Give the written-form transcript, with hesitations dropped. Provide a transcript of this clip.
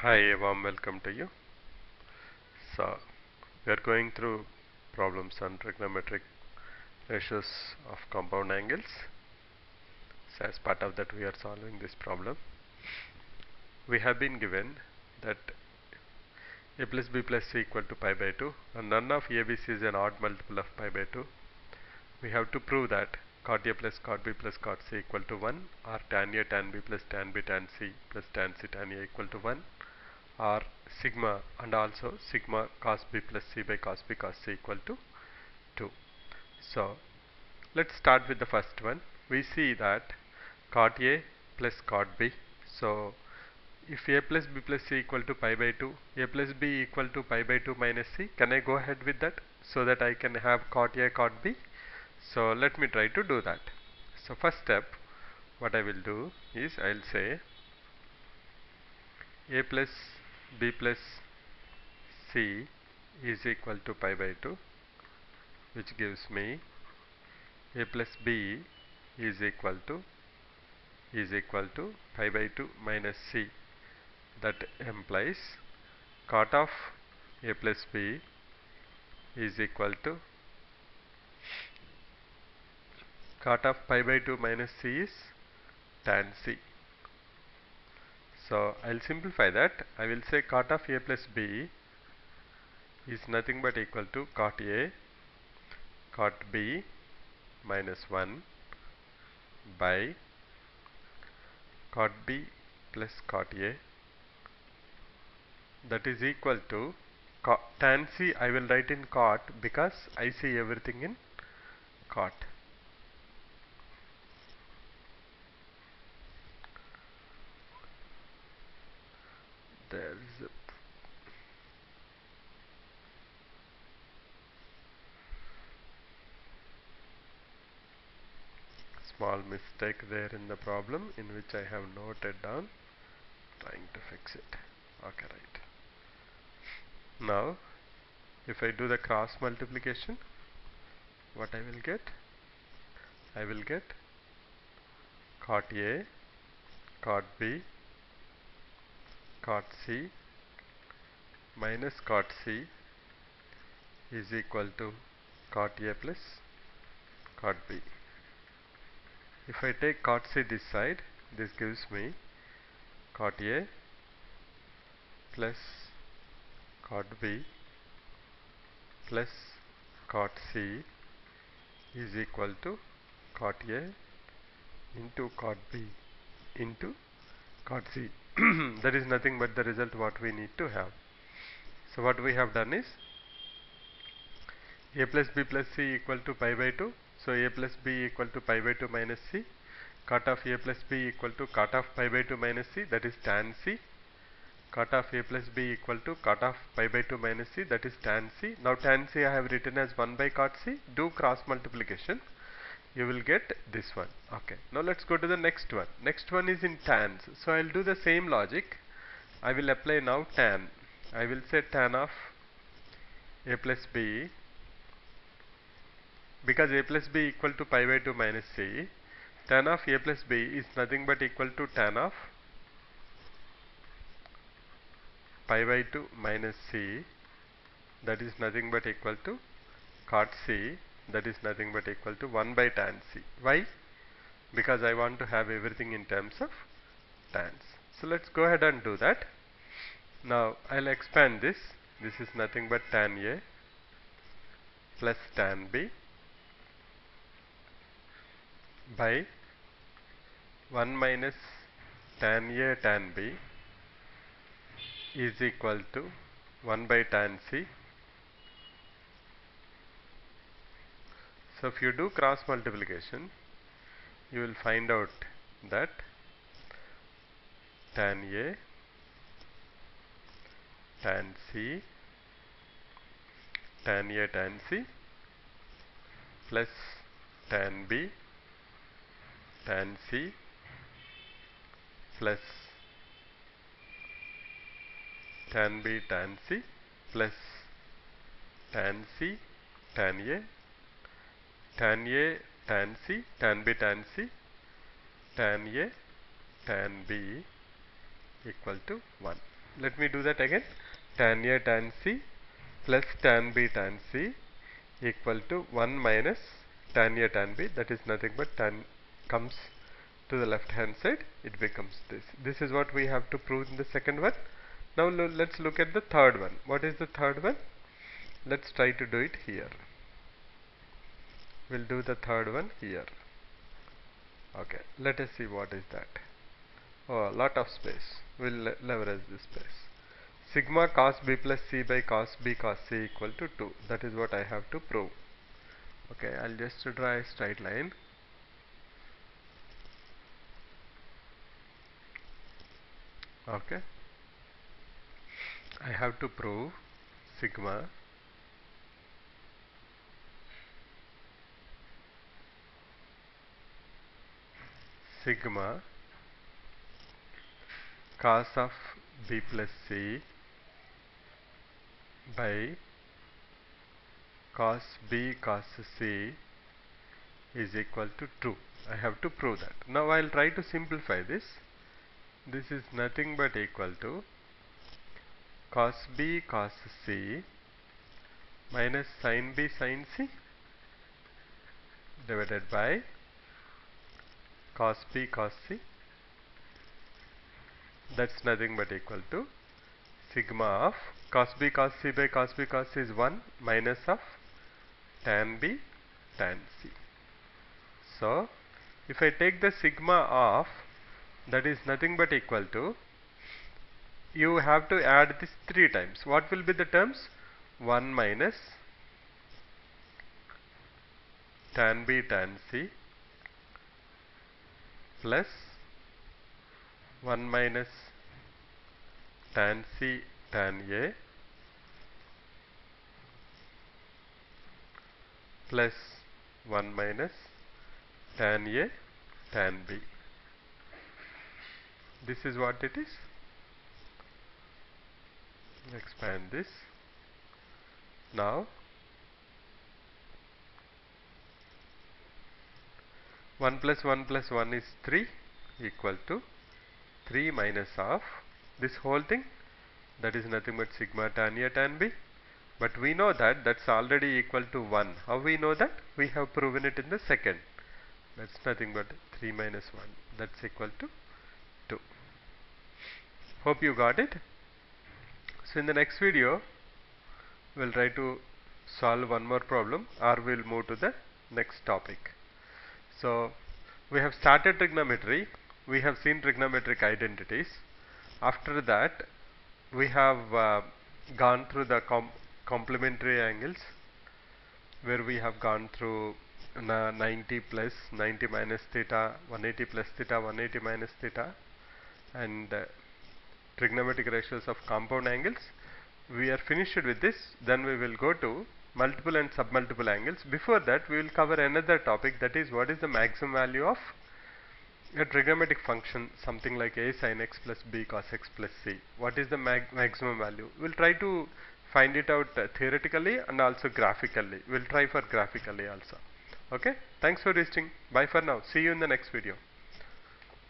Hi, a warm welcome to you. So, we are going through problems on trigonometric ratios of compound angles. So, as part of that, we are solving this problem. We have been given that a plus b plus c equal to pi by 2, and none of abc is an odd multiple of pi by 2. We have to prove that cot a plus cot b plus cot c equal to 1, or tan a tan b plus tan b tan c plus tan c tan a equal to 1, or sigma and also sigma cos b plus c by cos b cos c equal to 2. So, let's start with the first one. We see that cot A plus cot B. So, if A plus B plus C equal to pi by 2, A plus B equal to pi by 2 minus C, can I go ahead with that so that I can have cot A cot B? So, let me try to do that. So, first step, what I will do is I will say A plus B plus C is equal to pi by 2, which gives me A plus B is equal to pi by 2 minus C. That implies cot of A plus B is equal to cot of pi by 2 minus C is tan C. So, I will simplify that. I will say cot of A plus B is nothing but equal to cot A cot B minus 1 by cot B plus cot A, that is equal to tan C. I will write in cot because I see everything in cot. There is a small mistake there in the problem in which I have noted down, trying to fix it. Okay, right. Now, if I do the cross multiplication, what I will get? I will get cot A, cot B, cot C minus cot C is equal to cot A plus cot B. If I take cot C this side, this gives me cot A plus cot B plus cot C is equal to cot A into cot B into cot C. That is nothing but the result what we need to have. So, what we have done is A plus B plus C equal to pi by 2. So, A plus B equal to pi by 2 minus C. Cot of A plus B equal to cot of pi by 2 minus C, that is tan C. Cot of A plus B equal to cot of pi by 2 minus C, that is tan C. Now, tan C I have written as 1 by cot C. Do cross multiplication, you will get this one. Okay. Now, let's go to the next one. Next one is in tans. So, I will do the same logic. I will apply now tan. I will say tan of A plus B, because A plus B equal to pi by 2 minus C, tan of A plus B is nothing but equal to tan of pi by 2 minus C, that is nothing but equal to cot C, that is nothing but equal to 1 by tan C. Why? Because I want to have everything in terms of tans. So, let us go ahead and do that. Now, I will expand this. This is nothing but tan A plus tan B by 1 minus tan A tan B is equal to 1 by tan C. So, if you do cross multiplication, you will find out that tan A tan C tan A tan C plus tan B tan C plus tan B tan C plus tan C tan A tan A tan C tan B tan C tan A tan B equal to 1. let me do that again. Tan A tan C plus tan B tan C equal to 1 minus tan A tan B, that is nothing but tan comes to the left hand side, it becomes this. This is what we have to prove in the second one. Now let's look at the third one. What is the third one? Let's try to do it here. We'll do the third one here. Okay, let us see what is that. Oh, a lot of space. We'll leverage this space. Sigma cos B plus C by cos B cos C equal to 2. That is what I have to prove. Okay, I'll just draw a straight line. Okay, I have to prove sigma cos of B plus C by cos B cos C is equal to 2. I have to prove that. Now I'll try to simplify this. This is nothing but equal to cos B cos C minus sin B sin C divided by cos B cos C. That's nothing but equal to sigma of cos B cos C by cos B cos C is 1 minus of tan B tan C. So if I take the sigma of, that is nothing but equal to, you have to add this 3 times. What will be the terms? 1 minus tan B tan C plus 1 minus tan C tan A plus 1 minus tan A tan B. This is what it is. Expand this. Now 1 plus 1 plus 1 is 3 equal to 3 minus of this whole thing, that is nothing but sigma tan A tan B, but we know that that's already equal to 1. How we know that? We have proven it in the second. That's nothing but 3 minus 1, that's equal to 2. Hope you got it. So in the next video we'll try to solve one more problem, or we'll move to the next topic. So we have started trigonometry, we have seen trigonometric identities. After that we have gone through the complementary angles, where we have gone through 90 plus 90 minus theta, 180 plus theta, 180 minus theta, and trigonometric ratios of compound angles. We are finished with this. Then we will go to multiple and submultiple angles. Before that we will cover another topic, that is what is the maximum value of a trigonometric function, something like a sin x plus b cos x plus c. What is the maximum value? We will try to find it out theoretically and also graphically. We will try for graphically also. Okay, thanks for listening. Bye for now. See you in the next video.